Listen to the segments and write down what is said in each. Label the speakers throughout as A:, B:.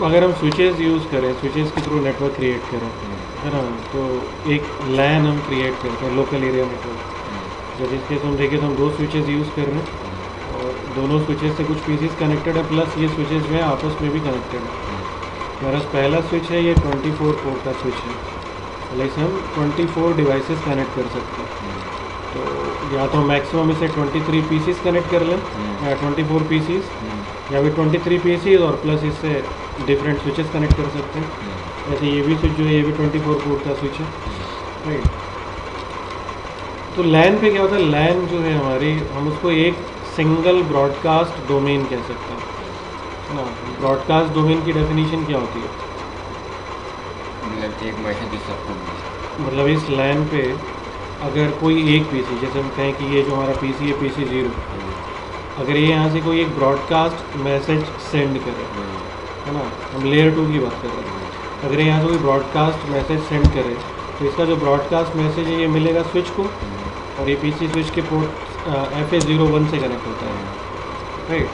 A: अगर हम switches use करें, स्विचेस के थ्रू नेटवर्क क्रिएट करें, है ना, तो एक लैन हम क्रिएट करते हैं, लोकल एरिया नेटवर्क। जब इस केस हम देखें तो हम दो स्विचेस यूज़ कर रहे हैं और दोनों स्विचेस से कुछ पीसीस कनेक्टेड है, प्लस ये स्विचेस जो है आपस में भी कनेक्टेड है। मेरा पहला स्विच है, ये 24 पोर्ट का स्विच है, मतलब इसे हम 24 डिवाइसेस कनेक्ट कर सकते हैं। तो या तो मैक्सिमम इसे 23 पीसीस कनेक्ट कर लें, या 24 पीसीस, या फिर 23 पीसीस और प्लस इससे डिफरेंट स्विचेस कनेक्ट कर सकते हैं। जैसे ये भी स्विच जो है ये भी 24 पोर्ट का स्विच है, राइट। तो लैन पे क्या होता है, लैन जो है हमारी, हम उसको एक सिंगल ब्रॉडकास्ट डोमेन कह सकते हैं, है ना। ब्रॉडकास्ट डोमेन की डेफिनेशन क्या होती है?
B: मतलब एक मैसेज सबको,
A: मतलब इस लैन पे अगर कोई एक पीसी, जैसे हम कहें कि ये जो हमारा पीसी है पीसी 0, अगर ये यहाँ से कोई एक ब्रॉडकास्ट मैसेज सेंड करे, है ना, हम लेयर 2 की बात कर रहे हैं, अगर यहाँ से कोई ब्रॉडकास्ट मैसेज सेंड करे तो इसका जो ब्रॉडकास्ट मैसेज है ये मिलेगा स्विच को, और ये पीसी स्विच के पोर्ट FA01 से कनेक्ट होता है, राइट।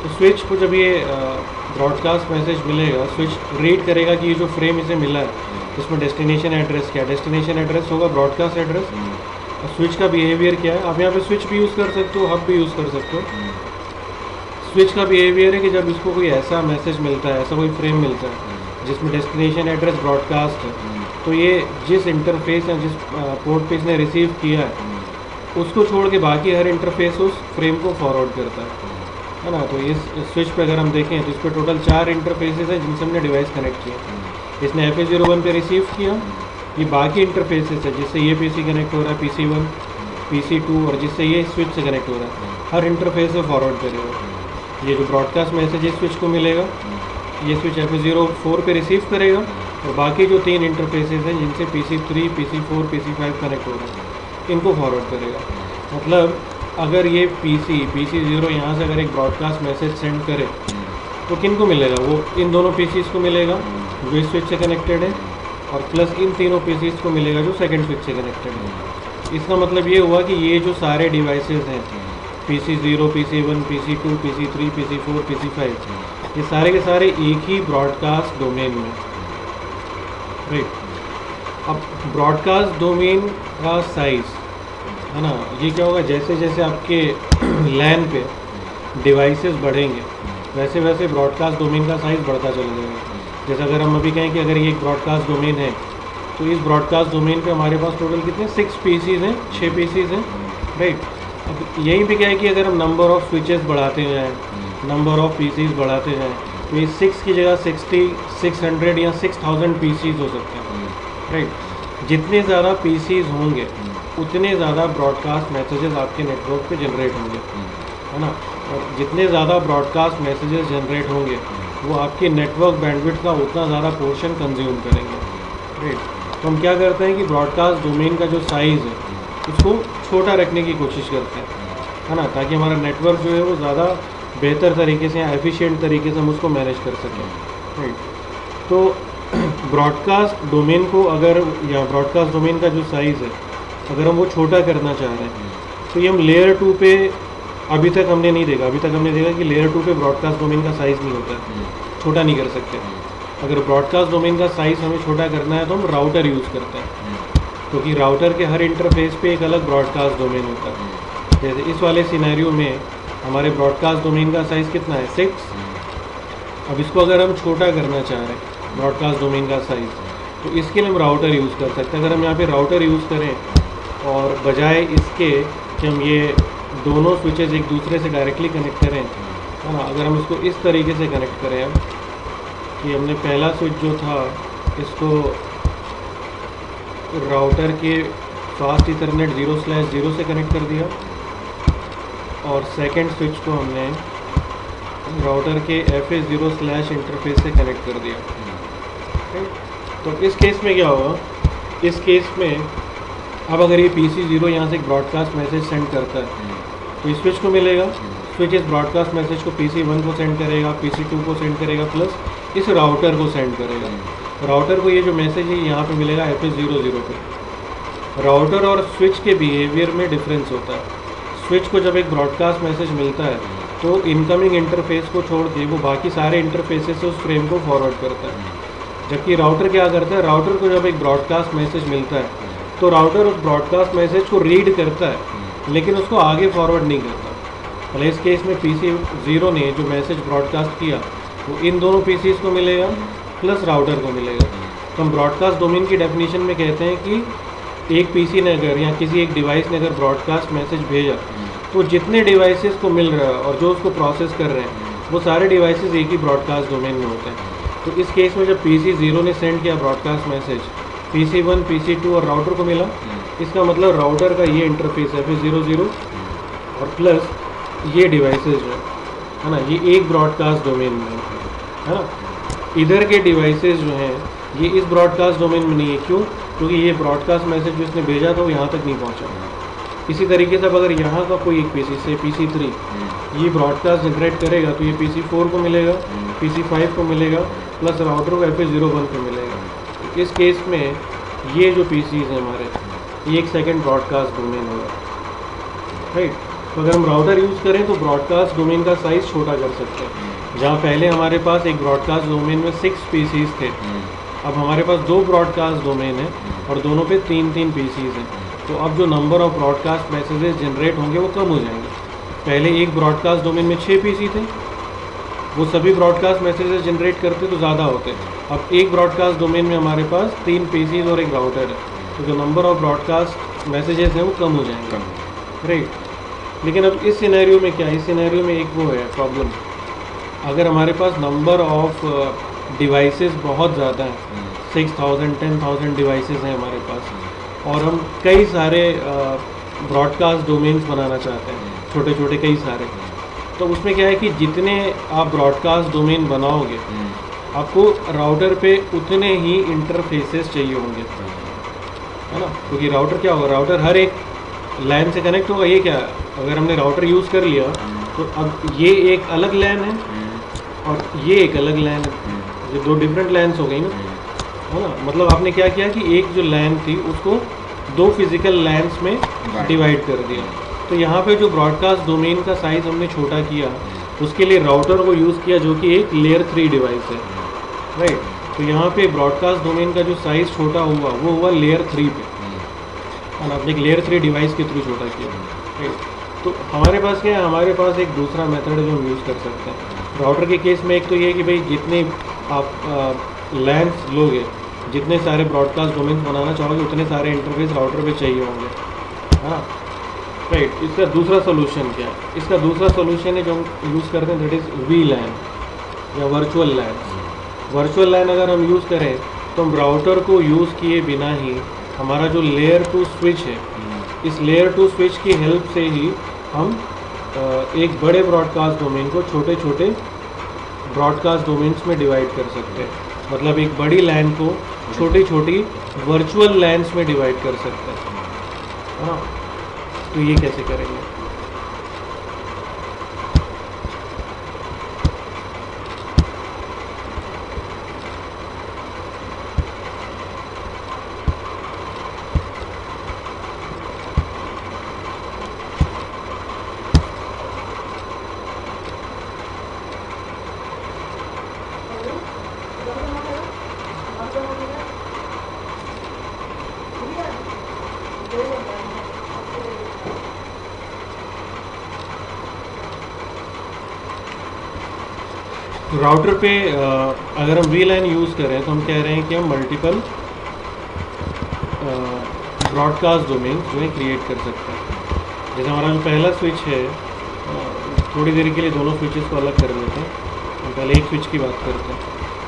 A: तो स्विच को जब ये ब्रॉडकास्ट मैसेज मिलेगा, स्विच रीड करेगा कि ये जो फ्रेम इसे मिला है उसमें डेस्टिनेशन एड्रेस क्या है, डेस्टिनेशन एड्रेस होगा ब्रॉडकास्ट एड्रेस। और स्विच का बिहेवियर क्या है, आप यहाँ पे स्विच भी यूज़ कर सकते हो, हब भी यूज़ कर सकते हो। स्विच का बिहेवियर है कि जब इसको कोई ऐसा मैसेज मिलता है, ऐसा कोई फ्रेम मिलता है जिसमें डेस्टिनेशन एड्रेस ब्रॉडकास्ट है, तो ये जिस इंटरफेस या जिस पोर्ट पे इसने रिसीव किया है उसको छोड़ के बाकी हर इंटरफेस उस फ्रेम को फॉरवर्ड करता है ना। तो इस स्विच पे अगर हम देखें तो इस पर टोटल 4 इंटरफेसेस हैं जिनसे हमने डिवाइस कनेक्ट किया। इसने FA01 पे रिसीव किया, ये बाकी इंटरफेसेस है जिससे ये पीसी कनेक्ट हो रहा है, PC1, PC2, और जिससे ये स्विच से कनेक्ट हो रहा है, हर इंटरफेस से फॉरवर्ड करेगा। ये जो ब्रॉडकास्ट मैसेज इस स्विच को मिलेगा, ये स्विच FA04 पे रिसीव करेगा, और बाकी जो 3 इंटरफेसेस हैं जिनसे PC3, PC4, PC5 कनेक्ट हो रहा है, इनको फॉरवर्ड करेगा। मतलब अगर ये PC0 यहाँ से अगर एक ब्रॉडकास्ट मैसेज सेंड करे तो किन को मिलेगा, वो इन दोनों PCs को मिलेगा जो इस स्विच से कनेक्टेड है, और प्लस इन तीनों PCs को मिलेगा जो सेकंड स्विच से कनेक्टेड है। इसका मतलब ये हुआ कि ये जो सारे डिवाइसेस हैं, PC0, PC1, PC2, PC3, PC4, PC5, ये सारे के सारे एक ही ब्रॉडकास्ट डोमेन में, राइट। अब ब्रॉडकास्ट डोमेन का साइज़, है ना, ये क्या होगा, जैसे जैसे आपके लैन पे डिवाइसेस बढ़ेंगे वैसे वैसे ब्रॉडकास्ट डोमेन का साइज़ बढ़ता चला जाएगा। जैसे अगर हम अभी कहें कि अगर ये एक ब्रॉडकास्ट डोमेन है तो इस ब्रॉडकास्ट डोमेन पे हमारे पास टोटल कितने 6 पीसीज हैं, 6 पीसीज हैं, राइट। अब यहीं पे क्या है कि अगर हम नंबर ऑफ़ स्विचेस बढ़ाते जाएँ, नंबर ऑफ़ पीसीज बढ़ाते जाएँ, तो ये 6 की जगह 60, 600 या 6000 पीसीज हो सकते हैं, राइट। जितने ज़्यादा पीसीज होंगे उतने ज़्यादा ब्रॉडकास्ट मैसेजेस आपके नेटवर्क पे जनरेट होंगे, है ना। और जितने ज़्यादा ब्रॉडकास्ट मैसेजेस जनरेट होंगे वो आपके नेटवर्क बैंडविड्थ का उतना ज़्यादा पोर्शन कंज्यूम करेंगे, राइट। तो हम क्या करते हैं कि ब्रॉडकास्ट डोमेन का जो साइज़ है उसको छोटा रखने की कोशिश करते हैं, है ना, ताकि हमारा नेटवर्क जो है वो ज़्यादा बेहतर तरीके से या एफिशिएंट तरीके से हम उसको मैनेज कर सकें, राइट। तो ब्रॉडकास्ट डोमेन को अगर, या ब्रॉडकास्ट डोमेन का जो साइज़ है अगर हम वो छोटा करना चाह रहे हैं तो ये हम लेयर 2 पे अभी तक हमने नहीं देखा, अभी तक हमने देखा कि लेयर 2 पे ब्रॉडकास्ट डोमेन का साइज़ नहीं होता है, छोटा नहीं कर सकते। अगर ब्रॉडकास्ट डोमेन का साइज़ हमें छोटा करना है तो हम राउटर यूज़ करते हैं, क्योंकि राउटर के हर इंटरफेस पे एक अलग ब्रॉडकास्ट डोमेन होता है। जैसे इस वाले सिनेरियो में हमारे ब्रॉडकास्ट डोमेन का साइज़ कितना है, 6। अब इसको अगर हम छोटा करना चाह रहे हैं ब्रॉडकास्ट डोमेन का साइज़, तो इसके लिए हम राउटर यूज़ कर सकते हैं। अगर हम यहाँ पे राउटर यूज़ करें और बजाय इसके कि हम ये दोनों स्विचेस एक दूसरे से डायरेक्टली कनेक्ट करें, है ना, अगर हम इसको इस तरीके से कनेक्ट करें अब कि हमने पहला स्विच जो था इसको राउटर के फास्ट इथरनेट 0/0 से कनेक्ट कर दिया, और सेकंड स्विच को हमने राउटर के FA0/ इंटरफेस से कनेक्ट कर दिया, तो इस केस में क्या होगा, इस केस में अब अगर ये PC0 यहाँ से एक ब्रॉडकास्ट मैसेज सेंड करता है तो इस स्विच को मिलेगा, स्विच इस ब्रॉडकास्ट मैसेज को PC1 को सेंड करेगा, PC2 को सेंड करेगा, प्लस इस राउटर को सेंड करेगा। राउटर को ये जो मैसेज है यहाँ पे मिलेगा FA00 पे। राउटर और स्विच के बिहेवियर में डिफरेंस होता है। स्विच को जब एक ब्रॉडकास्ट मैसेज मिलता है तो इनकमिंग इंटरफेस को छोड़ के वो बाकी सारे इंटरफेसेस से उस फ्रेम को फॉरवर्ड करता है। जबकि राउटर क्या करता है, राउटर को जब एक ब्रॉडकास्ट मैसेज मिलता है तो राउटर उस ब्रॉडकास्ट मैसेज को रीड करता है लेकिन उसको आगे फॉरवर्ड नहीं करता। मतलब इस केस में PC0 ने जो मैसेज ब्रॉडकास्ट किया वो इन दोनों PCs को मिलेगा प्लस राउटर को मिलेगा। तो हम ब्रॉडकास्ट डोमेन की डेफिनेशन में कहते हैं कि एक PC ने अगर या किसी एक डिवाइस ने अगर ब्रॉडकास्ट मैसेज भेजा तो जितने डिवाइसेस को मिल रहा है और जो उसको प्रोसेस कर रहे हैं वो सारे डिवाइसेस एक ही ब्रॉडकास्ट डोमेन में होते हैं। तो इस केस में जब PC0 ने सेंड किया ब्रॉडकास्ट मैसेज, PC1 PC2 और राउटर को मिला, इसका मतलब राउटर का ये इंटरफेस है फिर 00 और प्लस ये डिवाइसेस जो है ना ये एक ब्रॉडकास्ट डोमेन में है ना। इधर के डिवाइसेस जो हैं ये इस ब्रॉडकास्ट डोमेन में नहीं है। क्यों? क्योंकि ये ब्रॉडकास्ट मैसेज जो इसने भेजा था वो यहाँ तक नहीं पहुँचा। इसी तरीके से अब अगर यहाँ का कोई एक PC से PC3 ये ब्रॉडकास्ट जनरेट करेगा तो ये PC4 को मिलेगा, PC5 को मिलेगा प्लस राउटर को FA01 को मिलेगा। इस केस में ये जो PCs हैं हमारे ये एक सेकंड ब्रॉडकास्ट डोमेन होगा, राइट। तो अगर हम राउटर यूज़ करें तो ब्रॉडकास्ट डोमेन का साइज़ छोटा कर सकते हैं। जहाँ पहले हमारे पास एक ब्रॉडकास्ट डोमेन में 6 PCs थे, अब हमारे पास 2 ब्रॉडकास्ट डोमेन है और दोनों पे 3-3 PCs हैं। तो अब जो number of broadcast messages generate होंगे वो कम हो जाएंगे। पहले एक ब्रॉडकास्ट डोमेन में 6 PC थे, वो सभी ब्रॉडकास्ट मैसेजेस जनरेट करते तो ज़्यादा होते। अब एक ब्रॉडकास्ट डोमेन में हमारे पास 3 PCs और एक राउटर है, तो जो नंबर ऑफ ब्रॉडकास्ट मैसेजेस हैं वो कम हो जाएंगे, राइट। लेकिन अब इस सिनेरियो में क्या है, इस सिनेरियो में एक वो है प्रॉब्लम, अगर हमारे पास नंबर ऑफ डिवाइसेस बहुत ज़्यादा हैं, 6000 10,000 डिवाइसेस हैं हमारे पास और हम कई सारे ब्रॉडकास्ट डोमेन्स बनाना चाहते हैं, छोटे छोटे कई सारे, तो उसमें क्या है कि जितने आप ब्रॉडकास्ट डोमेन बनाओगे आपको राउटर पे उतने ही इंटरफेसेस चाहिए होंगे, है ना। क्योंकि राउटर क्या होगा, राउटर हर एक लैन से कनेक्ट होगा। ये क्या, अगर हमने राउटर यूज़ कर लिया तो अब ये एक अलग लैन है और ये एक अलग लैन है, ये 2 डिफरेंट लैन्स हो गई ना, है ना। मतलब आपने क्या किया कि एक जो लैन थी उसको 2 फिजिकल लैन्स में डिवाइड कर दिया। तो यहाँ पे जो ब्रॉडकास्ट डोमेन का साइज़ हमने छोटा किया उसके लिए राउटर को यूज़ किया जो कि एक लेयर 3 डिवाइस है, राइट। तो यहाँ पे ब्रॉडकास्ट डोमेन का जो साइज़ छोटा हुआ वो हुआ लेयर 3 पे, और आपने एक लेयर 3 डिवाइस के थ्रू छोटा किया, राइट। तो हमारे पास क्या है, हमारे पास एक दूसरा मेथड है जो हम यूज़ कर सकते हैं राउटर के केस में। एक तो ये है कि भाई जितने आप लैन्स लोगे, जितने सारे ब्रॉडकास्ट डोमेन्स बनाना चाहोगे उतने सारे इंटरफेस राउटर पे चाहिए होंगे, हाँ, राइट। इसका दूसरा सोल्यूशन क्या है, इसका दूसरा सोल्यूशन है जो हम यूज़ करते हैं, दैट इज़ VLAN या वर्चुअल लैन। वर्चुअल लैन अगर हम यूज़ करें तो हम राउटर को यूज़ किए बिना ही हमारा जो लेयर 2 स्विच है, इस लेयर 2 स्विच की हेल्प से ही हम एक बड़े ब्रॉडकास्ट डोमेन को छोटे छोटे ब्रॉडकास्ट डोमेन्स में डिवाइड कर सकते हैं। मतलब एक बड़ी लैन को छोटी छोटी वर्चुअल लैन्स में डिवाइड कर सकते हैं, हाँ। तो ये कैसे करेंगे, राउटर पे अगर हम VLAN यूज़ करें तो हम कह रहे हैं कि हम मल्टीपल ब्रॉडकास्ट डोमेन जो है क्रिएट कर सकते हैं। जैसे हमारा जो पहला स्विच है, थोड़ी देर के लिए दोनों स्विचेस को अलग कर लेते हैं, हम पहले एक स्विच की बात करते हैं।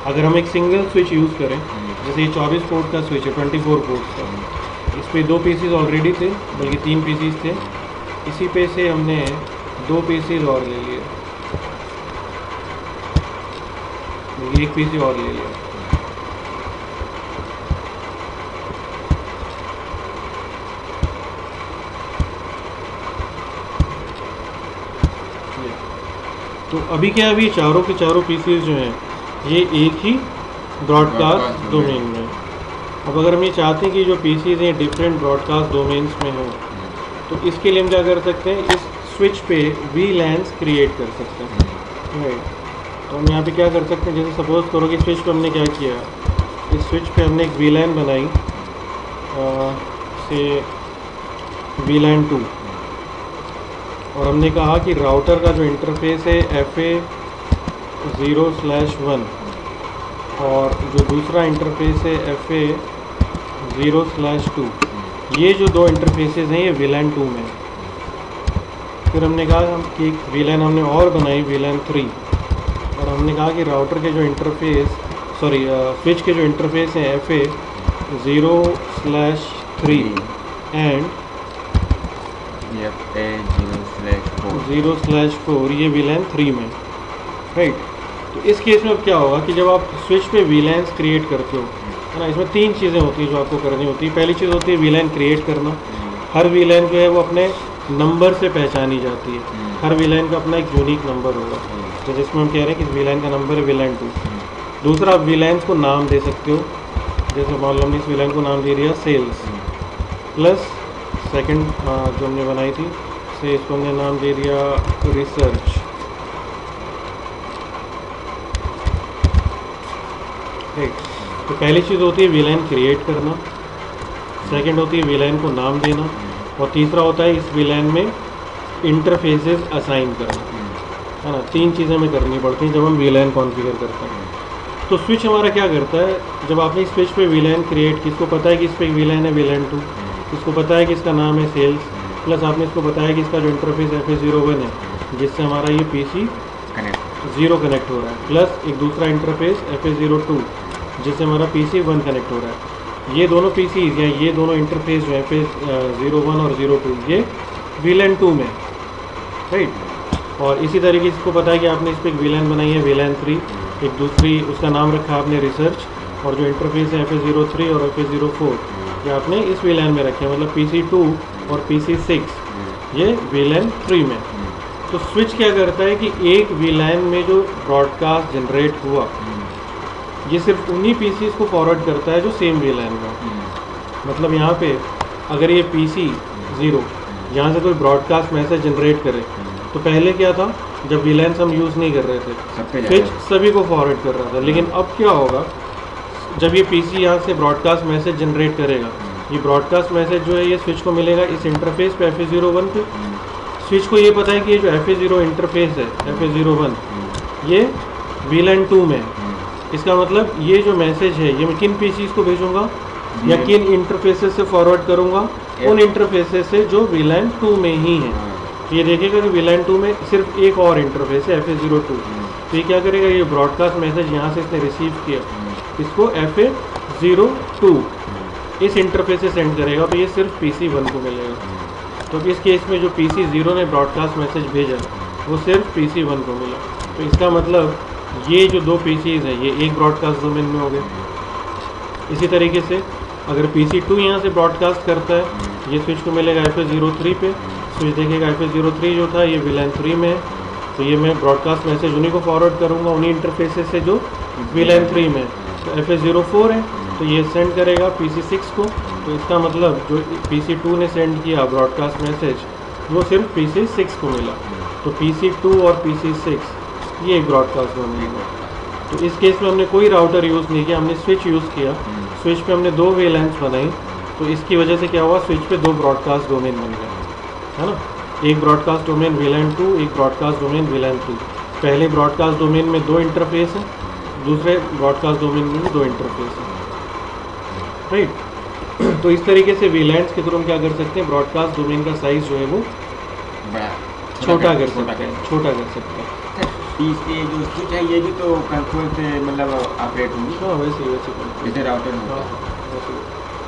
A: अगर हम एक सिंगल स्विच यूज़ करें, जैसे ये 24 पोर्ट का स्विच है, 24 पोर्ट का, इस पर 2 PCs ऑलरेडी थे, बल्कि 3 PCs थे। इसी पे से हमने 2 PCs और ले लिए, एक PC और ले लिया। तो अभी क्या, अभी चारों के चारों PCs जो हैं ये एक ही ब्रॉडकास्ट डोमेन में। अब अगर हम ये चाहते हैं कि जो PCs हैं डिफरेंट ब्रॉडकास्ट डोमेन्स में हो, तो इसके लिए हम क्या कर सकते हैं, इस स्विच पे VLANs क्रिएट कर सकते हैं, राइट। तो हम यहाँ पे क्या कर सकते हैं, जैसे सपोज करो कि स्विच पे हमने क्या किया, इस स्विच पे हमने एक VLAN बनाई, से VLAN 2, और हमने कहा कि राउटर का जो इंटरफेस है FA0/1 और जो दूसरा इंटरफेस है FA0/2, ये जो दो इंटरफेसेस हैं ये VLAN 2 में। फिर हमने कहा कि VLAN हमने और बनाई VLAN 3, और हमने कहा कि राउटर के जो इंटरफेस स्विच के जो इंटरफेस हैं FA0/3 एंड FA0/4 ये VLAN 3 में, राइट। तो इस केस में अब क्या होगा कि जब आप स्विच पे VLANs क्रिएट करते हो, है ना, इसमें तीन चीज़ें होती हैं जो आपको करनी होती है। पहली चीज़ होती है VLAN क्रिएट करना। हर VLAN जो है वो अपने नंबर से पहचानी जाती है, हर VLAN का अपना एक यूनिक नंबर होगा, तो जिसमें हम कह रहे हैं कि VLAN का नंबर है VLAN 2। दूसरा, आप VLANs को नाम दे सकते हो, जैसे मान लो हमने इस VLAN को नाम दे दिया सेल्स, प्लस सेकंड जो हमने बनाई थी से इसको हमने नाम दे दिया रिसर्च, राइट। तो पहली चीज़ होती है VLAN क्रिएट करना, सेकंड होती है VLAN को नाम देना, और तीसरा होता है इस VLAN में इंटरफेसेस असाइन करना, है ना। तीन चीज़ें हमें करनी पड़ती हैं जब हम VLAN कॉन्फ़िगर करते हैं। तो स्विच हमारा क्या करता है, जब आपने इस स्विच पे VLAN क्रिएट की, इसको पता है कि इस पर VLAN है VLAN 2, इसको पता है कि इसका नाम है सेल्स, प्लस आपने इसको बताया कि इसका जो इंटरफेस FA01 है जिससे हमारा ये PC 0 कनेक्ट हो रहा है, प्लस एक दूसरा इंटरफेस FA02 जिससे हमारा PC 1 कनेक्ट हो रहा है। ये दोनों PCs या ये दोनों इंटरफेस जो FA01 और 02 ये VLAN 2 में, राइट। और इसी तरीके से इसको पता है कि आपने इस पर एक VLAN बनाई है VLAN 3, एक दूसरी उसका नाम रखा आपने रिसर्च, और जो इंटरफेस है FA03 और FA04 ये आपने इस VLAN में रखे हैं, मतलब PC2 और PC6 ये VLAN 3 में। तो स्विच क्या करता है कि एक VLAN में जो ब्रॉडकास्ट जनरेट हुआ ये सिर्फ उन्हीं PCs को फॉरवर्ड करता है जो सेम VLAN में। मतलब यहाँ पे अगर ये PC 0 यहाँ से कोई ब्रॉडकास्ट मैसेज जनरेट करे, तो पहले क्या था, जब VLANs हम यूज़ नहीं कर रहे थे स्विच सभी को फॉरवर्ड कर रहा था, लेकिन अब क्या होगा, जब ये PC यहाँ से ब्रॉडकास्ट मैसेज जनरेट करेगा, ये ब्रॉडकास्ट मैसेज जो है ये स्विच को मिलेगा इस इंटरफेस पे FA01 पे। स्विच को ये पता है कि ये जो FA0 इंटरफेस है FA01 ये VLAN 2 में, इसका मतलब ये जो मैसेज है ये मैं किन PCs को भेजूंगा या किन इंटरफेसेस से फॉरवर्ड करूंगा, उन इंटरफेसेस से जो VLAN 2 में ही है। तो ये देखेगा कि VLAN 2 में सिर्फ एक और इंटरफेस है FA02, तो ये क्या करेगा, ये ब्रॉडकास्ट मैसेज यहाँ से इसने रिसीव किया, इसको FA02 इस इंटरफेस से सेंड करेगा, तो ये सिर्फ PC1 को मिलेगा। तो इस केस में जो PC0 ने ब्रॉडकास्ट मैसेज भेजा वो सिर्फ PC1 को मिला। तो इसका मतलब ये जो दो PCs हैं ये एक ब्रॉडकास्ट डोमेन में हो गए। इसी तरीके से अगर PC2 यहाँ से ब्रॉडकास्ट करता है, ये स्विच को मिलेगा FA03 पे, स्विच देखेगा FA03 जो था ये VLAN 3 में है, तो ये मैं ब्रॉडकास्ट मैसेज उन्हीं को फॉरवर्ड करूँगा उन्हीं इंटरफेसेस से जो VLAN 3 में है। तो FA04 है तो ये सेंड करेगा PC6 को, तो इसका मतलब जो PC2 ने सेंड किया ब्रॉडकास्ट मैसेज वो सिर्फ PC6 को मिला। तो PC2 और PC6 ये एक ब्रॉडकास्ट डोमेन है। तो इस केस में हमने कोई राउटर यूज़ नहीं किया, हमने स्विच यूज़ किया। स्विच पे हमने दो VLANs बनाई, तो इसकी वजह से क्या हुआ, स्विच पे दो ब्रॉडकास्ट डोमेन बन गए, है ना। एक ब्रॉडकास्ट डोमेन VLAN 2, एक ब्रॉडकास्ट डोमेन VLAN 3। पहले ब्रॉडकास्ट डोमेन में दो इंटरफेस हैं, दूसरे ब्रॉडकास्ट डोमेन में भी दो इंटरफेस हैं, राइट। तो इस तरीके से VLANs के थ्रू हम क्या कर सकते हैं, ब्रॉडकास्ट डोमेन का साइज़ जो है वो छोटा कर सकते हैं।
B: इसके जो स्विच है ये भी तो कंट्रोल से मतलब ऑपरेट होंगी।
A: हाँ वैसे
B: जैसे राउटर होता है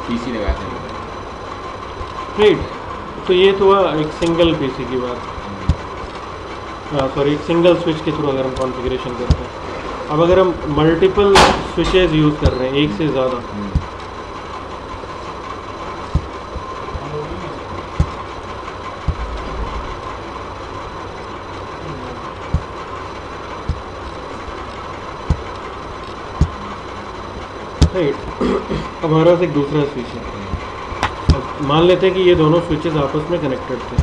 B: PC लगाते हैं,
A: राइट। तो ये तो एक सिंगल PC की बात, सॉरी एक सिंगल स्विच के थ्रू अगर हम कॉन्फ़िगरेशन करते हैं। अब अगर हम मल्टीपल स्विचेस यूज़ कर रहे हैं, एक से ज़्यादा, राइट। अब हमारे पास एक दूसरा स्विच है, अब मान लेते हैं कि ये दोनों स्विचेस आपस में कनेक्टेड थे।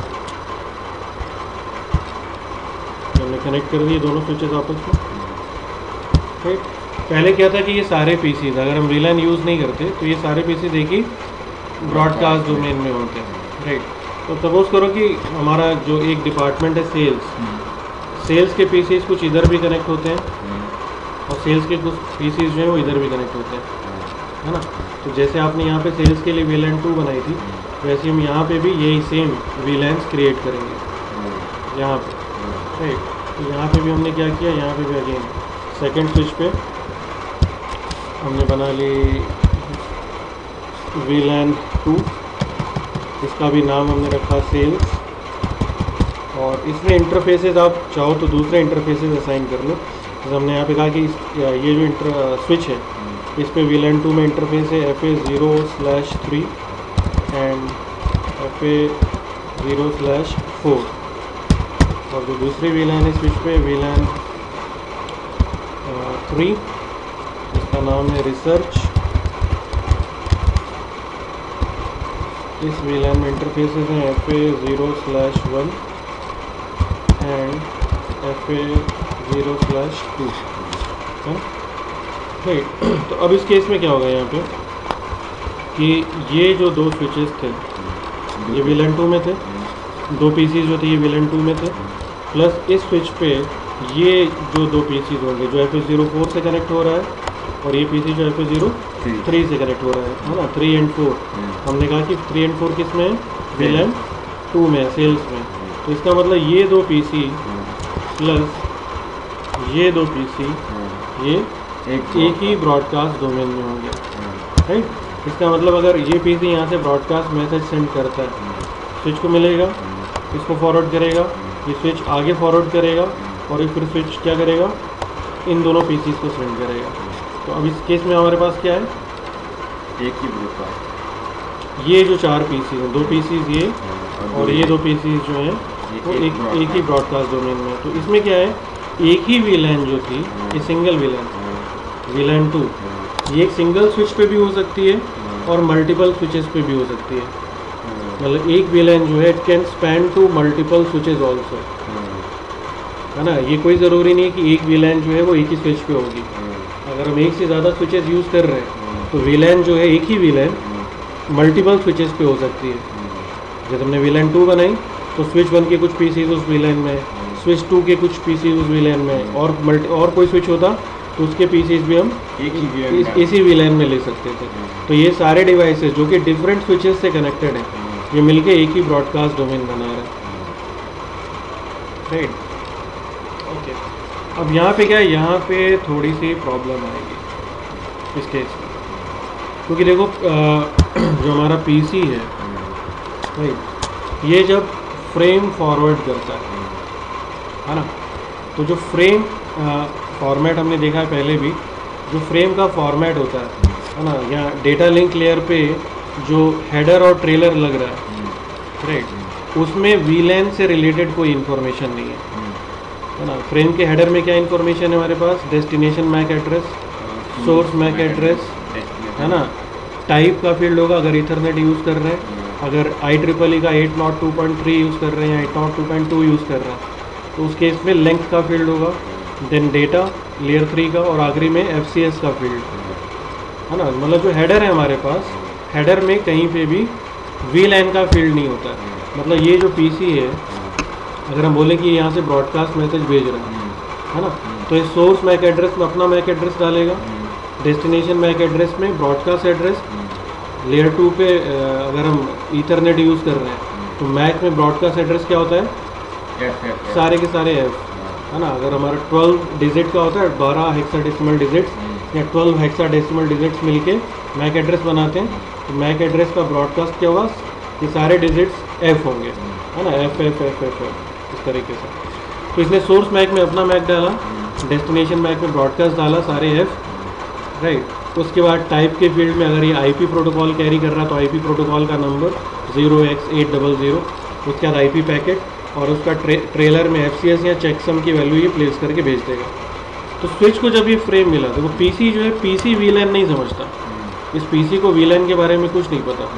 A: कनेक्ट कर दिए दोनों स्विचेस आपस में, राइट। पहले क्या था कि ये सारे पीसीज, अगर हम वीलैन यूज़ नहीं करते तो ये सारे पीसीज एक ही ब्रॉडकास्ट डोमेन में होते हैं, राइट। तो सपोज करो कि हमारा जो एक डिपार्टमेंट है सेल्स के पीसीज कुछ इधर भी कनेक्ट होते हैं और सेल्स के कुछ पीसीज जो हैं वो इधर भी कनेक्ट होते हैं, है ना। तो जैसे आपने यहाँ पे सेल्स के लिए वीलैन 2 बनाई थी, वैसे हम यहाँ पे भी यही सेम वीलैन्स क्रिएट करेंगे यहाँ पे, राइट। तो यहाँ पे भी हमने क्या किया, यहाँ पे भी अगेन सेकंड स्विच पे हमने बना ली वीलैन 2, इसका भी नाम हमने रखा सेल्स, और इसमें इंटरफेसेस आप चाहो तो दूसरे इंटरफेसेस असाइन कर लो। तो हमने यहाँ पे कहा कि ये जो स्विच है इस पे वीलैन 2 में इंटरफेस है FA0/3 एंड FA0/4, और जो दूसरी वीलैन है स्विच पे वीलैन 3, इसका नाम है रिसर्च। इस वीलैन में इंटरफेसेस हैं FA0/1 एंड FA0/2, है, राइट। तो अब इस केस में क्या होगा यहाँ पे कि ये जो दो स्विचेस थे ये वीलैन 2 में थे, दो पीसीज जो थे ये वीलैन 2 में थे, प्लस इस स्विच पे ये जो दो पीसीज होंगे जो FA04 से कनेक्ट हो रहा है और ये पीसी जो FA03 से कनेक्ट हो रहा है ना, 3 एंड 4। हमने कहा कि 3 एंड 4 किस में है, वीलैन 2 में, सेल्स में। तो इसका मतलब ये दो पीसी प्लस ये दो पीसी ये एक ही ब्रॉडकास्ट डोमेन में होंगे, राइट। इसका मतलब अगर ये पीसी यहाँ से ब्रॉडकास्ट मैसेज सेंड करता है, स्विच को मिलेगा, इसको फॉरवर्ड करेगा, ये स्विच आगे फॉरवर्ड करेगा और ये फिर स्विच क्या करेगा, इन दोनों पीसीज को सेंड करेगा। तो अब इस केस में हमारे पास क्या है,
B: एक ही ब्रॉडकास्ट,
A: ये जो चार पीसीज हैं, दो पीसीज ये और ये दो पीसीज जो हैं वो एक ही ब्रॉडकास्ट डोमेन में। तो इसमें क्या है, एक ही वीलैन जो थी ये सिंगल वीलैन 2, ये एक सिंगल स्विच पे भी हो सकती है और मल्टीपल स्विचेस पे भी हो सकती है। मतलब एक वीलैन जो है it can span to multiple switches also, है ना। ये कोई ज़रूरी नहीं है कि एक वीलैन जो है वो एक ही स्विच पे होगी। अगर हम एक से ज़्यादा स्विचेस यूज़ कर रहे हैं तो वीलैन जो है एक ही वीलैन मल्टीपल स्विचेस पे हो सकती है। जब हमने वीलैन 2 बनाई तो स्विच 1 के कुछ पीसीज उस वीलैन में, स्विच 2 के कुछ पीसीज उस वीलैन में, और कोई स्विच होता तो उसके पीसीज भी हम इसी वीलैन में ले सकते थे। तो ये सारे डिवाइसेस जो कि डिफरेंट स्विचेस से कनेक्टेड हैं, ये मिलके एक ही ब्रॉडकास्ट डोमेन बना रहे हैं, राइट। ओके, अब यहाँ पे क्या है, यहाँ पे थोड़ी सी प्रॉब्लम आएगी इस केस में, क्योंकि देखो जो हमारा पीसी है, राइट, ये जब फ्रेम फॉरवर्ड करता है ना, तो जो फ्रेम फॉर्मेट हमने देखा है पहले भी, जो फ्रेम का फॉर्मेट होता है ना, यहाँ डेटा लिंक लेयर पे जो हेडर और ट्रेलर लग रहा है, राइट, उसमें वीलैन से रिलेटेड कोई इन्फॉर्मेशन नहीं है ना। फ्रेम के हेडर में क्या इन्फॉर्मेशन है हमारे पास, destination MAC address, source MAC address, है ना, टाइप का फील्ड होगा अगर इथरनेट यूज़ कर रहे हैं, अगर IEEE का 802.3 यूज़ कर रहे हैं या 802.2 यूज़ कर रहे हैं तो उस केस में लेंथ का फील्ड होगा, देन डेटा लेयर 3 का, और आखिरी में FCS का फील्ड, है ना। मतलब जो हेडर है हमारे पास, हेडर में कहीं पे भी VLAN का फील्ड नहीं होता है। मतलब ये जो PC है, अगर हम बोलें कि यहाँ से ब्रॉडकास्ट मैसेज भेज रहा है ना, तो इस सोर्स मैक एड्रेस में अपना मैक एड्रेस डालेगा, डेस्टिनेशन मैक एड्रेस में ब्रॉडकास्ट एड्रेस, लेयर 2 पे अगर हम ईथरनेट यूज़ कर रहे हैं तो मैक में ब्रॉडकास्ट एड्रेस क्या होता है, सारे के सारे F, है ना। अगर हमारा 12 डिजिट का होता है, 12 हेक्साडेसिमल डिजिट्स या 12 हेक्साडेसिमल डिजिट्स मिलके मैक एड्रेस बनाते हैं, तो मैक एड्रेस का ब्रॉडकास्ट क्या होगा, ये सारे डिजिट्स F होंगे, है ना, F इस तरीके से। तो इसने सोर्स मैक में अपना मैक डाला, डेस्टिनेशन मैक में ब्रॉडकास्ट डाला, सारे F, राइट। उसके बाद टाइप के फील्ड में अगर ये IP प्रोटोकॉल कैरी कर रहा है तो IP प्रोटोकॉल का नंबर 0x800, उसके बाद IP पैकेट, और उसका ट्रेलर में FCS या चेकसम की वैल्यू ये प्लेस करके भेज देगा। तो स्विच को जब ये फ्रेम मिला तो वो PC जो है, PC VLAN नहीं समझता, इस PC को VLAN के बारे में कुछ नहीं पता,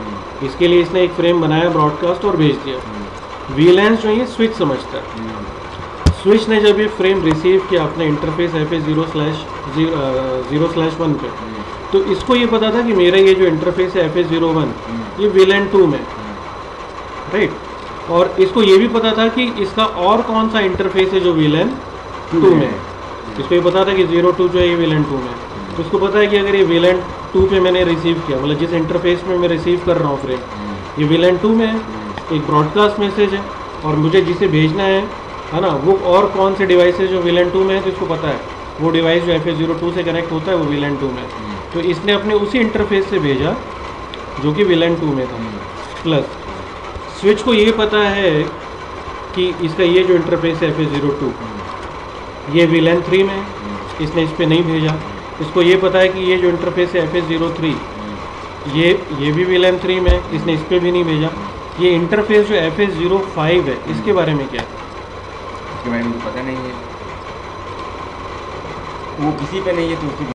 A: इसके लिए इसने एक फ्रेम बनाया ब्रॉडकास्ट और भेज दिया। VLAN जो है ये स्विच समझता है, स्विच ने जब ये फ्रेम रिसीव किया अपने इंटरफेस FS0/0/1 पे, तो इसको ये पता था कि मेरा ये जो इंटरफेस है FS01 ये VLAN 2 में, राइट। और इसको ये भी पता था कि इसका और कौन सा इंटरफेस है जो VLAN 2 में है। इसको ये पता था कि 02 जो है ये VLAN 2 में है। तो इसको पता है कि अगर ये VLAN 2 पे मैंने रिसीव किया, मतलब जिस इंटरफेस में मैं रिसीव कर रहा हूँ फ्रेम, ये VLAN 2 में है, एक ब्रॉडकास्ट मैसेज है, और मुझे जिसे भेजना है ना, वो और कौन से डिवाइस है जो VLAN 2 में है, तो इसको पता है वो डिवाइस जो FS02 से कनेक्ट होता है वो VLAN 2 में है। तो इसने अपने उसी इंटरफेस से भेजा जो कि VLAN 2 में था। प्लस स्विच को ये पता है कि इसका ये जो इंटरफेस है FS02 ये VLAN 3 में है, इसने इस पर नहीं भेजा। इसको ये पता है कि ये जो इंटरफेस है FS03 ये भी VLAN 3 में है, इसने इस पर भी नहीं भेजा। ये इंटरफेस जो FS05 है इसके बारे में क्या है?
B: इसके बारे में मुझे पता नहीं है, वो किसी पे नहीं है तो उसकी